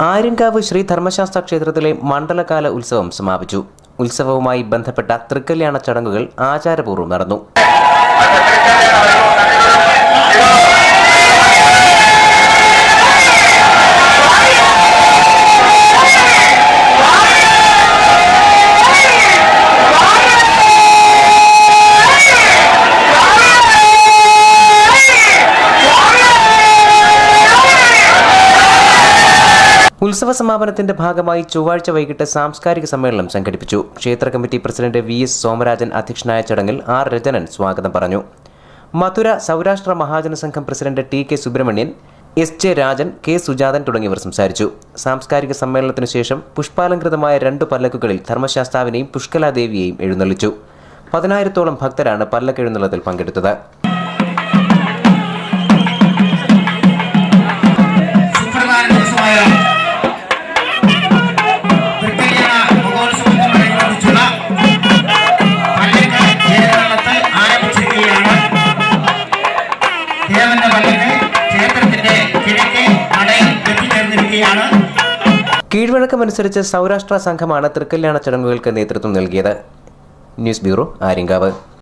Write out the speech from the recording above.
ആര്യങ്കാവ് ശ്രീ ധർമ്മശാസ്ത്ര ക്ഷേത്രത്തിലെ മണ്ഡലകാല ഉത്സവം സമാപിച്ചു. ഉത്സവവുമായി ബന്ധപ്പെട്ട തൃക്കല്യാണ ചടങ്ങുകൾ ആചാരപൂർവ്വം നടന്നു. ഉത്സവ സമാപനത്തിന്റെ ഭാഗമായി ചൊവ്വാഴ്ച വൈകിട്ട് സാംസ്കാരിക സമ്മേളനം സംഘടിപ്പിച്ചു. ക്ഷേത്ര കമ്മിറ്റി പ്രസിഡന്റ് VS സോമരാജൻ അധ്യക്ഷനായ ചടങ്ങിൽ R രജനൻ സ്വാഗതം പറഞ്ഞു. മധുര Saurashtra Mahajana Sangham president TK Subrahmanyan, SJ Rajan, K Sujathan തുടങ്ങിയവർ സംസാരിച്ചു. സാംസ്കാരിക സമ്മേളനത്തിനു ശേഷം പുഷ്പാലങ്കൃതമായ 2 പല്ലക്കുകളിൽ ധർമ്മശാസ്താവിനെയും പുഷ്കലാദേവിയെയും എഴുന്നള്ളിച്ചു. 10,000-ഓളം ഭക്തരാണ് പല്ലക്കെഴുന്നള്ളത്തിൽ പങ്കെടുത്തത്. കീഴ്വഴക്കമനുസരിച്ച് സൗരാഷ്ട്ര സംഘമാണ് തൃക്കല്യാണ ചടങ്ങുകൾക്ക് നേതൃത്വം നൽകിയത്. News bureau, Aryankavu.